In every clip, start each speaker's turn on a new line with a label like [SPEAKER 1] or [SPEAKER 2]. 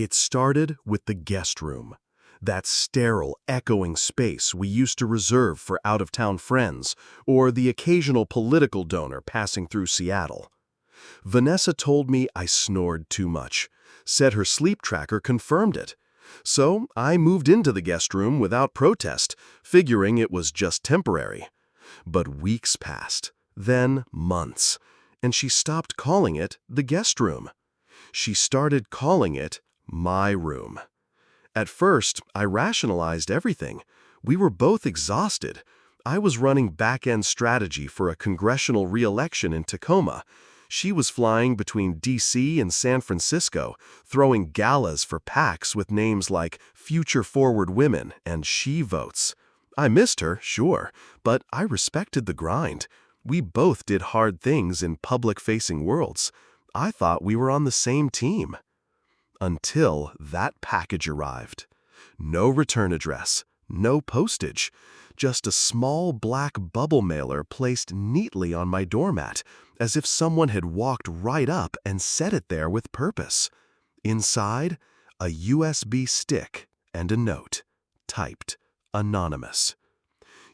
[SPEAKER 1] It started with the guest room, that sterile, echoing space we used to reserve for out-of-town friends or the occasional political donor passing through Seattle. Vanessa told me I snored too much, said her sleep tracker confirmed it. So I moved into the guest room without protest, figuring it was just temporary. But weeks passed, then months, and she stopped calling it the guest room. She started calling it my room. At first, I rationalized everything. We were both exhausted. I was running back-end strategy for a congressional re-election in Tacoma. She was flying between D.C. and San Francisco, throwing galas for PACs with names like Future Forward Women and She Votes. I missed her, sure, but I respected the grind. We both did hard things in public-facing worlds. I thought we were on the same team. Until that package arrived. No return address, no postage, just a small black bubble mailer placed neatly on my doormat, as if someone had walked right up and set it there with purpose. Inside, a USB stick and a note, typed, anonymous.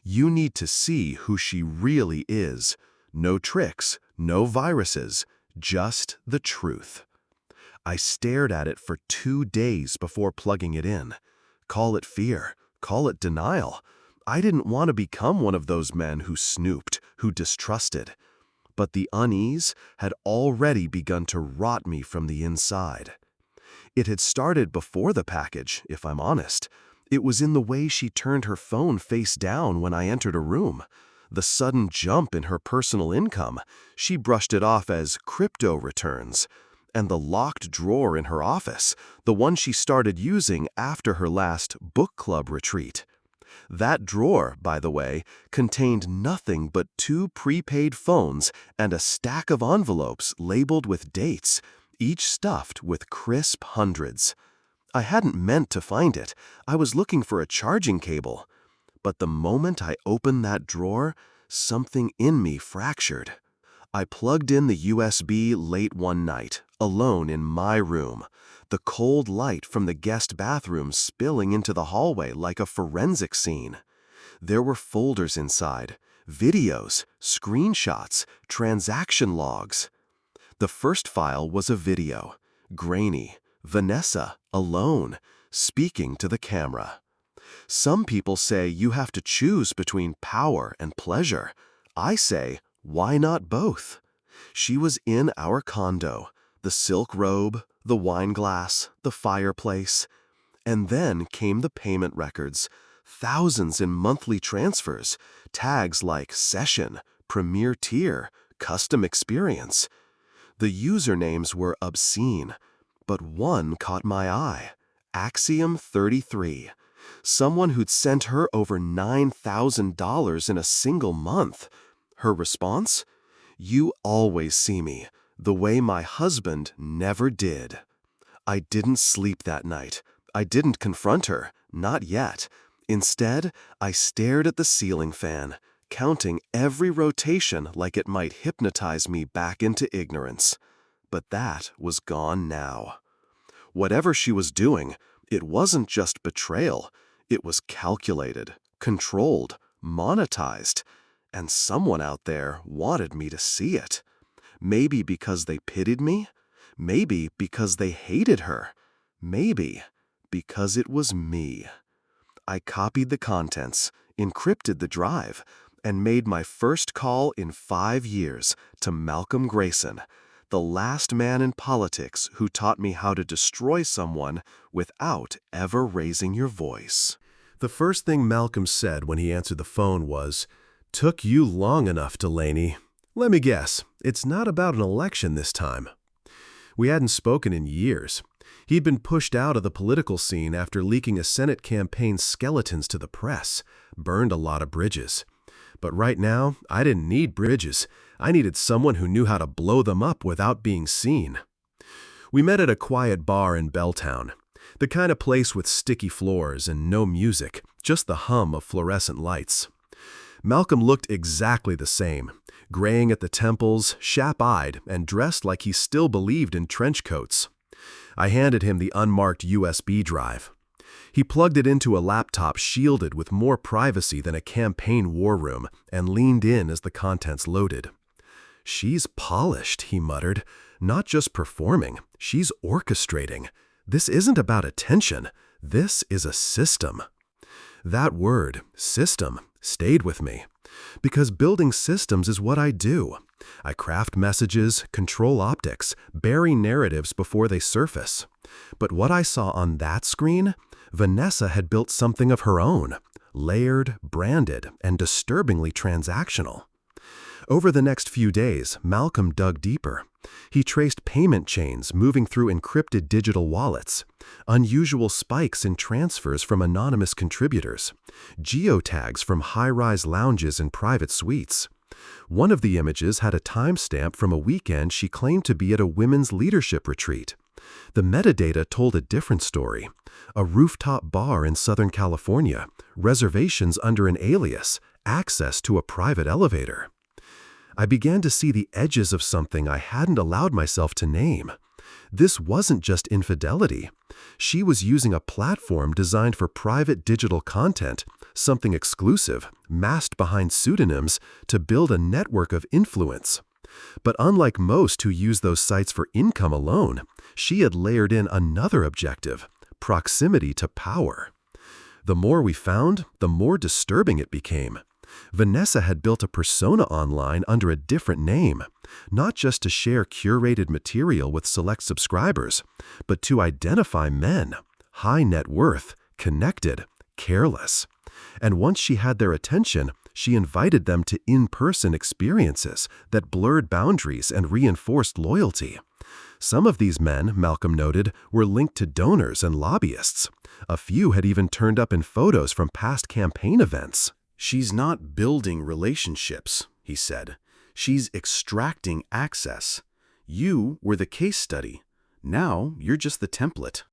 [SPEAKER 1] You need to see who she really is. No tricks, no viruses, just the truth. I stared at it for 2 days before plugging it in. Call it fear, call it denial. I didn't want to become one of those men who snooped, who distrusted. But the unease had already begun to rot me from the inside. It had started before the package, if I'm honest. It was in the way she turned her phone face down when I entered a room. The sudden jump in her personal income, she brushed it off as crypto returns. And the locked drawer in her office, the one she started using after her last book club retreat. That drawer, by the way, contained nothing but 2 prepaid phones and a stack of envelopes labeled with dates, each stuffed with crisp hundreds. I hadn't meant to find it. I was looking for a charging cable. But the moment I opened that drawer, something in me fractured. I plugged in the USB late one night, alone in my room, the cold light from the guest bathroom spilling into the hallway like a forensic scene. There were folders inside, videos, screenshots, transaction logs. The first file was a video, grainy, Vanessa, alone, speaking to the camera. Some people say you have to choose between power and pleasure. I say, why not both? She was in our condo, the silk robe, the wine glass, the fireplace. And then came the payment records, thousands in monthly transfers, tags like session, premier tier, custom experience. The usernames were obscene, but one caught my eye, Axiom 33. Someone who'd sent her over $9,000 in a single month. Her response? You always see me, the way my husband never did. I didn't sleep that night. I didn't confront her, not yet. Instead, I stared at the ceiling fan, counting every rotation like it might hypnotize me back into ignorance. But that was gone now. Whatever she was doing, it wasn't just betrayal. It was calculated, controlled, monetized. And someone out there wanted me to see it. Maybe because they pitied me. Maybe because they hated her. Maybe because it was me. I copied the contents, encrypted the drive, and made my first call in 5 years to Malcolm Grayson, the last man in politics who taught me how to destroy someone without ever raising your voice. The first thing Malcolm said when he answered the phone was, "Took you long enough, Delaney. Let me guess, it's not about an election this time." We hadn't spoken in years. He'd been pushed out of the political scene after leaking a Senate campaign's skeletons to the press, burned a lot of bridges. But right now, I didn't need bridges. I needed someone who knew how to blow them up without being seen. We met at a quiet bar in Belltown, the kind of place with sticky floors and no music, just the hum of fluorescent lights. Malcolm looked exactly the same, graying at the temples, sharp-eyed, and dressed like he still believed in trench coats. I handed him the unmarked USB drive. He plugged it into a laptop shielded with more privacy than a campaign war room and leaned in as the contents loaded. "She's polished," he muttered. "Not just performing, she's orchestrating. This isn't about attention. This is a system." That word, system, stayed with me. Because building systems is what I do. I craft messages, control optics, bury narratives before they surface. But what I saw on that screen, Vanessa had built something of her own, layered, branded, and disturbingly transactional. Over the next few days, Malcolm dug deeper. He traced payment chains moving through encrypted digital wallets, unusual spikes in transfers from anonymous contributors, geotags from high-rise lounges and private suites. One of the images had a timestamp from a weekend she claimed to be at a women's leadership retreat. The metadata told a different story. A rooftop bar in Southern California, reservations under an alias, access to a private elevator. I began to see the edges of something I hadn't allowed myself to name. This wasn't just infidelity. She was using a platform designed for private digital content, something exclusive, masked behind pseudonyms, to build a network of influence. But unlike most who use those sites for income alone, she had layered in another objective: proximity to power. The more we found, the more disturbing it became. Vanessa had built a persona online under a different name, not just to share curated material with select subscribers, but to identify men, high net worth, connected, careless. And once she had their attention, she invited them to in-person experiences that blurred boundaries and reinforced loyalty. Some of these men, Malcolm noted, were linked to donors and lobbyists. A few had even turned up in photos from past campaign events. "She's not building relationships," he said. "She's extracting access. You were the case study. Now you're just the template."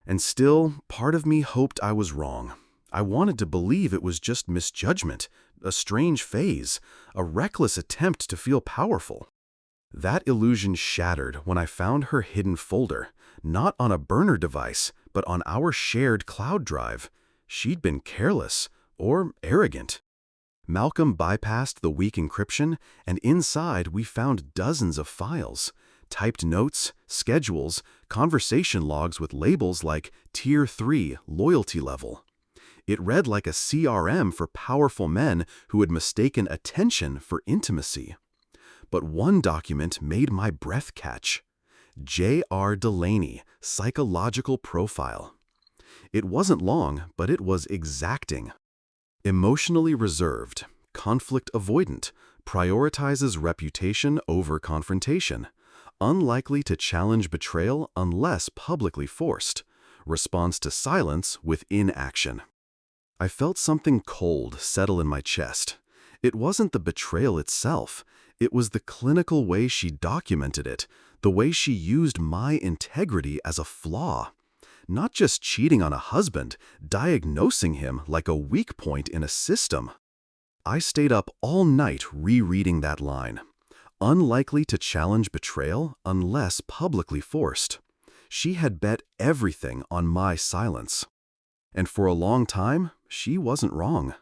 [SPEAKER 1] And still, part of me hoped I was wrong. I wanted to believe it was just misjudgment, a strange phase, a reckless attempt to feel powerful. That illusion shattered when I found her hidden folder, not on a burner device, but on our shared cloud drive. She'd been careless. Or arrogant. Malcolm bypassed the weak encryption, and inside we found dozens of files, typed notes, schedules, conversation logs with labels like Tier 3 loyalty level. It read like a CRM for powerful men who had mistaken attention for intimacy. But one document made my breath catch. J.R. Delaney, psychological profile. It wasn't long, but it was exacting. Emotionally reserved, conflict avoidant, prioritizes reputation over confrontation, unlikely to challenge betrayal unless publicly forced, responds to silence with inaction. I felt something cold settle in my chest. It wasn't the betrayal itself, it was the clinical way she documented it, the way she used my integrity as a flaw. Not just cheating on a husband, diagnosing him like a weak point in a system. I stayed up all night rereading that line. Unlikely to challenge betrayal unless publicly forced. She had bet everything on my silence. And for a long time, she wasn't wrong.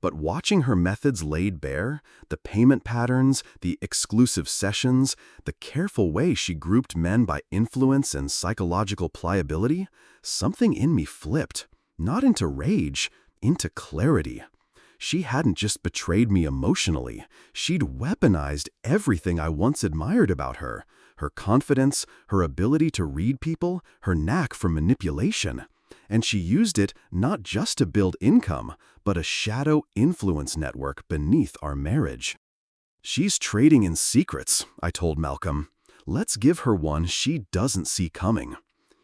[SPEAKER 1] But watching her methods laid bare, the payment patterns, the exclusive sessions, the careful way she grouped men by influence and psychological pliability, something in me flipped, not into rage, into clarity. She hadn't just betrayed me emotionally, she'd weaponized everything I once admired about her, her confidence, her ability to read people, her knack for manipulation. And she used it not just to build income, but a shadow influence network beneath our marriage. "She's trading in secrets," I told Malcolm. "Let's give her one she doesn't see coming."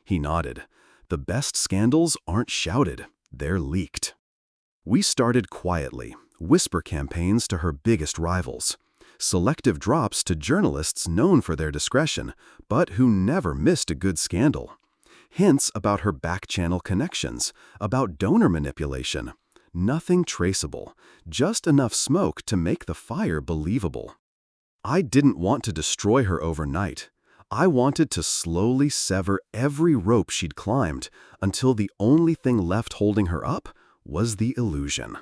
[SPEAKER 1] He nodded. The best scandals aren't shouted, they're leaked. We started quietly, whisper campaigns to her biggest rivals. Selective drops to journalists known for their discretion, but who never missed a good scandal. Hints about her back-channel connections, about donor manipulation. Nothing traceable, just enough smoke to make the fire believable. I didn't want to destroy her overnight. I wanted to slowly sever every rope she'd climbed until the only thing left holding her up was the illusion.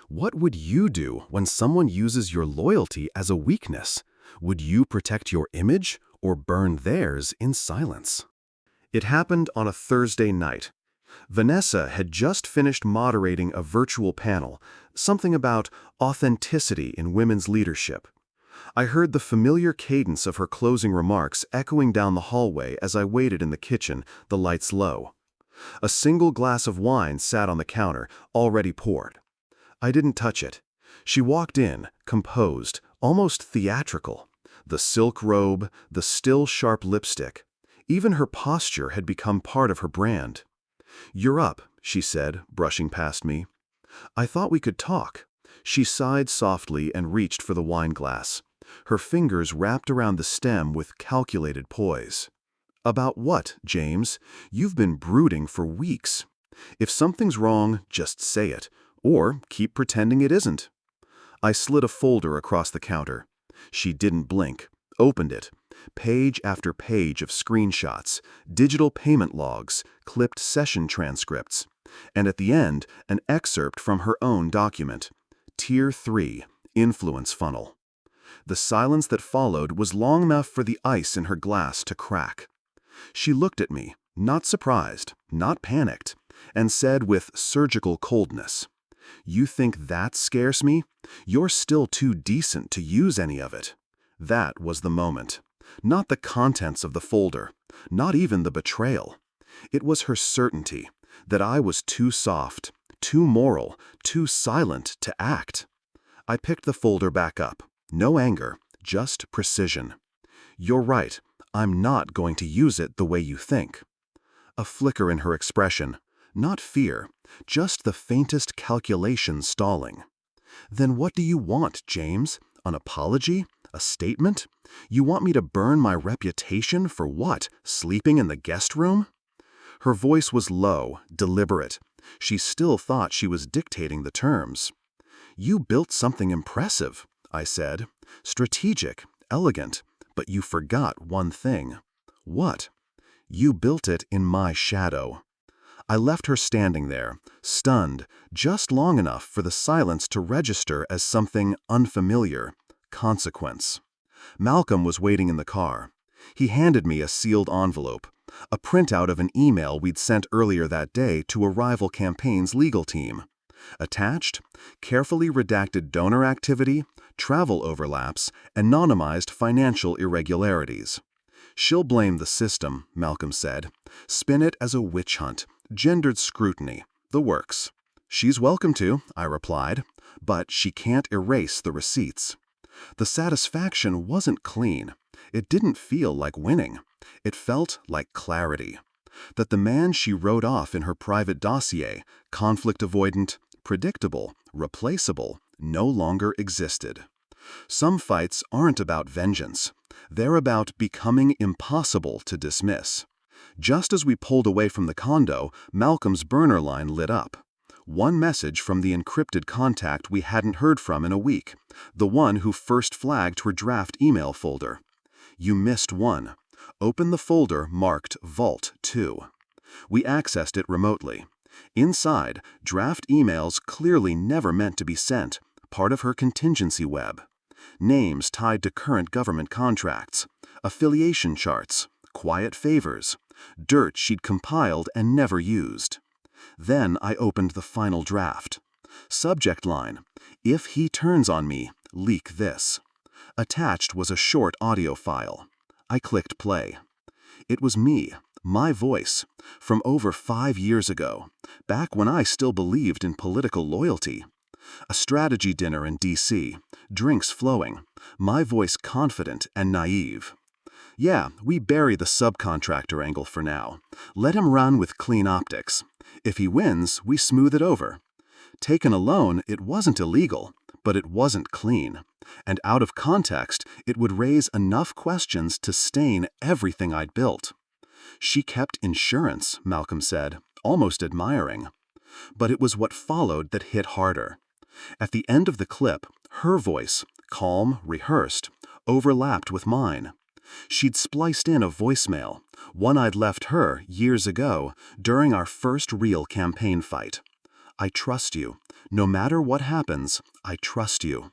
[SPEAKER 1] What would you do when someone uses your loyalty as a weakness? Would you protect your image or burn theirs in silence? It happened on a Thursday night. Vanessa had just finished moderating a virtual panel, something about authenticity in women's leadership. I heard the familiar cadence of her closing remarks echoing down the hallway as I waited in the kitchen, the lights low. A single glass of wine sat on the counter, already poured. I didn't touch it. She walked in, composed, almost theatrical. The silk robe, the still sharp lipstick. Even her posture had become part of her brand. "You're up," she said, brushing past me. "I thought we could talk." She sighed softly and reached for the wine glass. Her fingers wrapped around the stem with calculated poise. "About what, James? You've been brooding for weeks. If something's wrong, just say it, or keep pretending it isn't." I slid a folder across the counter. She didn't blink, opened it. Page after page of screenshots, digital payment logs, clipped session transcripts, and at the end, an excerpt from her own document. Tier 3, Influence Funnel. The silence that followed was long enough for the ice in her glass to crack. She looked at me, not surprised, not panicked, and said with surgical coldness, "You think that scares me? You're still too decent to use any of it." That was the moment. Not the contents of the folder, not even the betrayal. It was her certainty that I was too soft, too moral, too silent to act. I picked the folder back up. No anger, just precision. "You're right, I'm not going to use it the way you think." A flicker in her expression, not fear, just the faintest calculation stalling. "Then what do you want, James? An apology? A statement? You want me to burn my reputation for what? Sleeping in the guest room?" Her voice was low, deliberate. She still thought she was dictating the terms. "You built something impressive," I said. "Strategic, elegant, but you forgot one thing." "What?" "You built it in my shadow." I left her standing there, stunned, just long enough for the silence to register as something unfamiliar, consequence. Malcolm was waiting in the car. He handed me a sealed envelope, a printout of an email we'd sent earlier that day to a rival campaign's legal team. Attached, carefully redacted donor activity, travel overlaps, anonymized financial irregularities. "She'll blame the system," Malcolm said. "Spin it as a witch hunt, gendered scrutiny, the works." "She's welcome to," I replied, "but she can't erase the receipts." The satisfaction wasn't clean. It didn't feel like winning. It felt like clarity. That the man she wrote off in her private dossier, conflict avoidant, predictable, replaceable, no longer existed. Some fights aren't about vengeance. They're about becoming impossible to dismiss. Just as we pulled away from the condo, Malcolm's burner line lit up. One message from the encrypted contact we hadn't heard from in a week, the one who first flagged her draft email folder. "You missed one. Open the folder marked Vault 2. We accessed it remotely. Inside, draft emails clearly never meant to be sent, part of her contingency web. Names tied to current government contracts, affiliation charts, quiet favors, dirt she'd compiled and never used. Then I opened the final draft. Subject line, "If he turns on me, leak this." Attached was a short audio file. I clicked play. It was me, my voice, from over 5 years ago, back when I still believed in political loyalty. A strategy dinner in D.C., drinks flowing, my voice confident and naive. "Yeah, we bury the subcontractor angle for now. Let him run with clean optics. If he wins, we smooth it over." Taken alone, it wasn't illegal, but it wasn't clean. And out of context, it would raise enough questions to stain everything I'd built. "She kept insurance," Malcolm said, almost admiring. But it was what followed that hit harder. At the end of the clip, her voice, calm, rehearsed, overlapped with mine. She'd spliced in a voicemail, one I'd left her years ago during our first real campaign fight. "I trust you. No matter what happens, I trust you."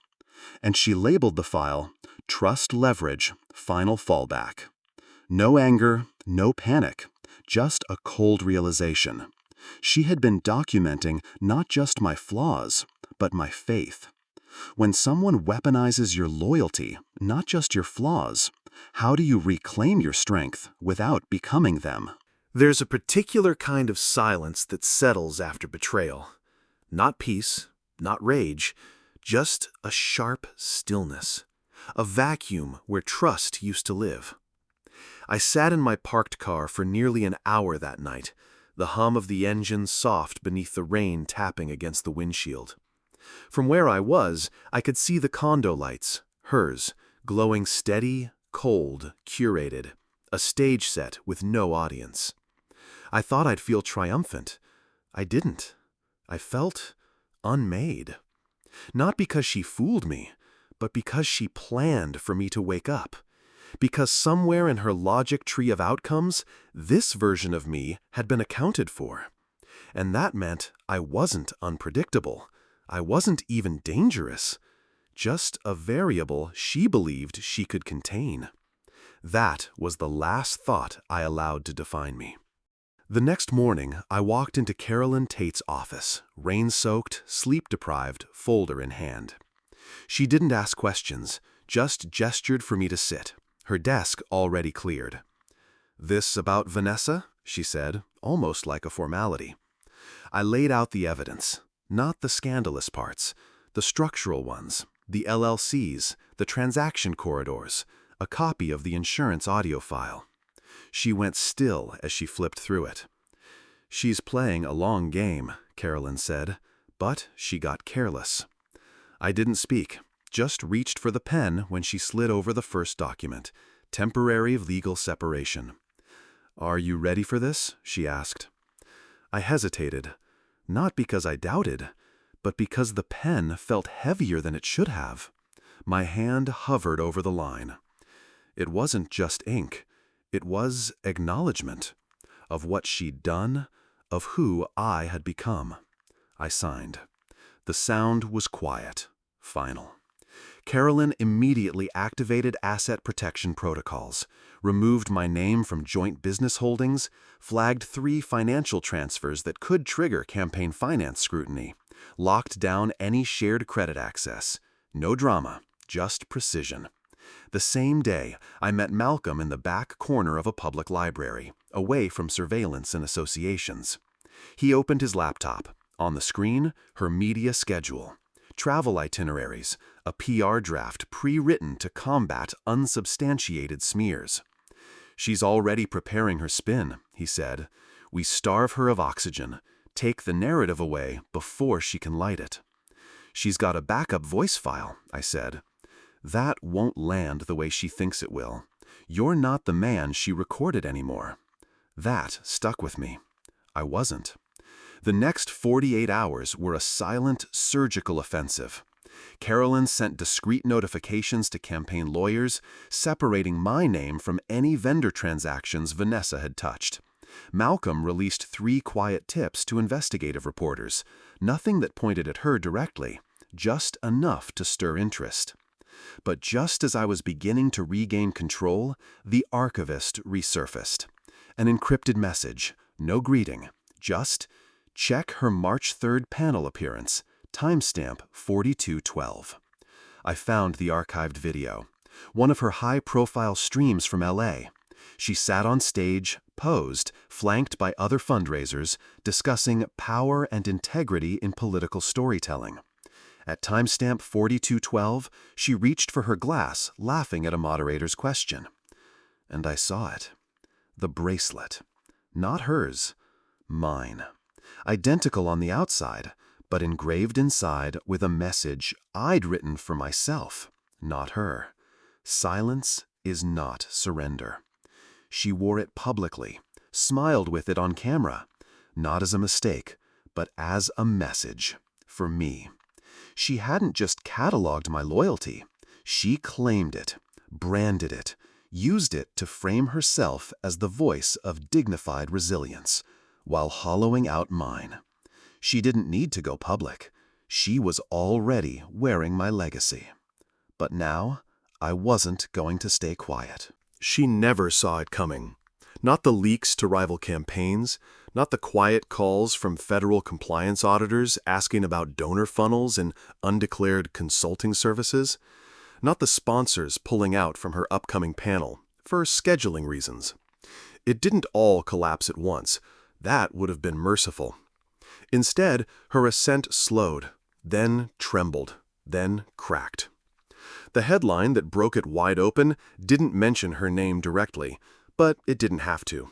[SPEAKER 1] And she labeled the file, "Trust Leverage, Final Fallback." No anger, no panic, just a cold realization. She had been documenting not just my flaws, but my faith. When someone weaponizes your loyalty, not just your flaws, how do you reclaim your strength without becoming them?
[SPEAKER 2] There's a particular kind of silence that settles after betrayal. Not peace, not rage, just a sharp stillness. A vacuum where trust used to live. I sat in my parked car for nearly an hour that night, the hum of the engine soft beneath the rain tapping against the windshield. From where I was, I could see the condo lights, hers, glowing steady, cold, curated, a stage set with no audience. I thought I'd feel triumphant. I didn't. I felt unmade. Not because she fooled me, but because she planned for me to wake up. Because somewhere in her logic tree of outcomes, this version of me had been accounted for. And that meant I wasn't unpredictable. I wasn't even dangerous. Just a variable she believed she could contain. That was the last thought I allowed to define me. The next morning, I walked into Carolyn Tate's office, rain-soaked, sleep-deprived, folder in hand. She didn't ask questions, just gestured for me to sit, her desk already cleared. "This about Vanessa?" she said, almost like a formality. I laid out the evidence, not the scandalous parts, the structural ones, the LLCs, the transaction corridors, a copy of the insurance audio file. She went still as she flipped through it. "She's playing a long game," Carolyn said, but she got careless. I didn't speak, just reached for the pen when she slid over the first document, temporary legal separation. "Are you ready for this?" she asked. I hesitated, not because I doubted, but because the pen felt heavier than it should have. My hand hovered over the line. It wasn't just ink. It was acknowledgement of what she'd done, of who I had become. I signed. The sound was quiet, final. Carolyn immediately activated asset protection protocols, removed my name from joint business holdings, flagged 3 financial transfers that could trigger campaign finance scrutiny, locked down any shared credit access. No drama, just precision. The same day, I met Malcolm in the back corner of a public library, away from surveillance and associations. He opened his laptop. On the screen, her media schedule. Travel itineraries, a PR draft pre-written to combat unsubstantiated smears. "She's already preparing her spin," he said. "We starve her of oxygen, take the narrative away before she can light it." "She's got a backup voice file," I said. "That won't land the way she thinks it will. You're not the man she recorded anymore." That stuck with me. I wasn't. The next 48 hours were a silent, surgical offensive. Carolyn sent discreet notifications to campaign lawyers, separating my name from any vendor transactions Vanessa had touched. Malcolm released 3 quiet tips to investigative reporters, nothing that pointed at her directly, just enough to stir interest. But just as I was beginning to regain control, the archivist resurfaced. An encrypted message, no greeting, just, "Check her March 3rd panel appearance, timestamp 4212. I found the archived video, one of her high-profile streams from LA. She sat on stage, posed, flanked by other fundraisers, discussing power and integrity in political storytelling. At timestamp 4212, she reached for her glass, laughing at a moderator's question. And I saw it. The bracelet. Not hers. Mine. Identical on the outside, but engraved inside with a message I'd written for myself, not her. Silence is not surrender. She wore it publicly, smiled with it on camera, not as a mistake, but as a message, for me. She hadn't just cataloged my loyalty. She claimed it, branded it,
[SPEAKER 1] used it to frame herself as the voice of dignified resilience, while hollowing out mine. She didn't need to go public. She was already wearing my legacy. But now, I wasn't going to stay quiet.
[SPEAKER 2] She never saw it coming. Not the leaks to rival campaigns, not the quiet calls from federal compliance auditors asking about donor funnels and undeclared consulting services, not the sponsors pulling out from her upcoming panel for scheduling reasons. It didn't all collapse at once. That would have been merciful. Instead, her ascent slowed, then trembled, then cracked. The headline that broke it wide open didn't mention her name directly, but it didn't have to.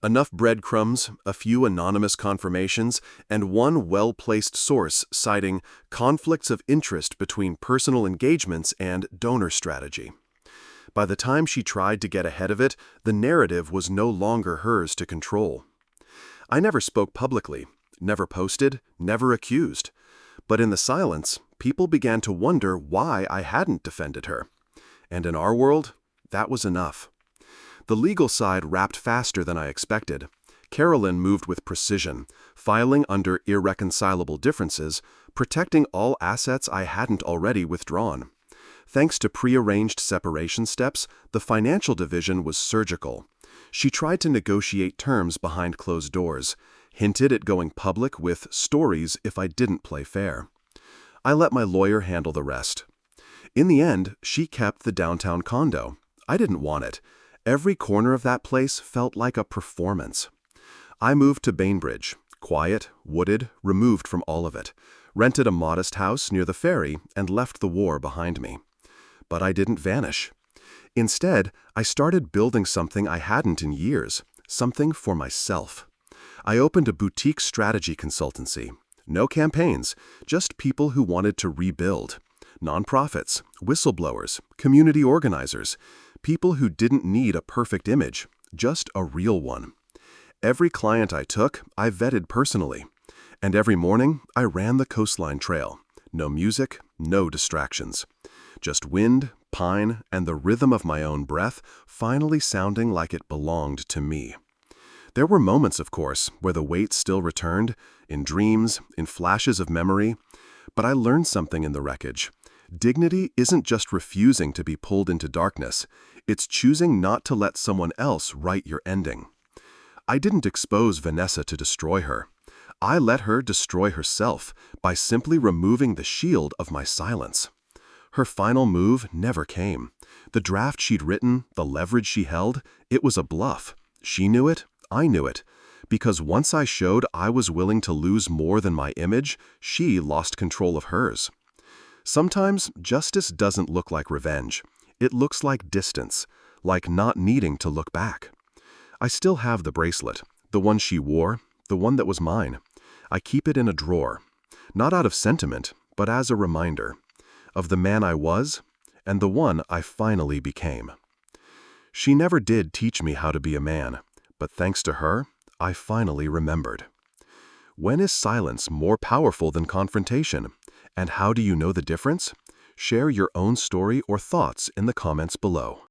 [SPEAKER 2] Enough breadcrumbs, a few anonymous confirmations, and one well-placed source citing conflicts of interest between personal engagements and donor strategy. By the time she tried to get ahead of it, the narrative was no longer hers to control. I never spoke publicly, never posted, never accused. But in the silence, people began to wonder why I hadn't defended her. And in our world, that was enough. The legal side wrapped faster than I expected. Carolyn moved with precision, filing under irreconcilable differences, protecting all assets I hadn't already withdrawn. Thanks to prearranged separation steps, the financial division was surgical. She tried to negotiate terms behind closed doors, hinted at going public with stories if I didn't play fair. I let my lawyer handle the rest. In the end, she kept the downtown condo. I didn't want it. Every corner of that place felt like a performance. I moved to Bainbridge, quiet, wooded, removed from all of it, rented a modest house near the ferry, and left the war behind me. But I didn't vanish. Instead, I started building something I hadn't in years, something for myself. I opened a boutique strategy consultancy. No campaigns, just people who wanted to rebuild. Nonprofits, whistleblowers, community organizers, people who didn't need a perfect image, just a real one. Every client I took, I vetted personally. And every morning, I ran the coastline trail. No music, no distractions. Just wind, pine, and the rhythm of my own breath finally sounding like it belonged to me. There were moments, of course, where the weight still returned, in dreams, in flashes of memory. But I learned something in the wreckage. Dignity isn't just refusing to be pulled into darkness. It's choosing not to let someone else write your ending. I didn't expose Vanessa to destroy her. I let her destroy herself by simply removing the shield of my silence. Her final move never came. The draft she'd written, the leverage she held, it was a bluff. She knew it, I knew it. Because once I showed I was willing to lose more than my image, she lost control of hers. Sometimes justice doesn't look like revenge. It looks like distance, like not needing to look back. I still have the bracelet, the one she wore, the one that was mine. I keep it in a drawer, not out of sentiment, but as a reminder of the man I was and the one I finally became. She never did teach me how to be a man, but thanks to her, I finally remembered. When is silence more powerful than confrontation? And how do you know the difference? Share your own story or thoughts in the comments below.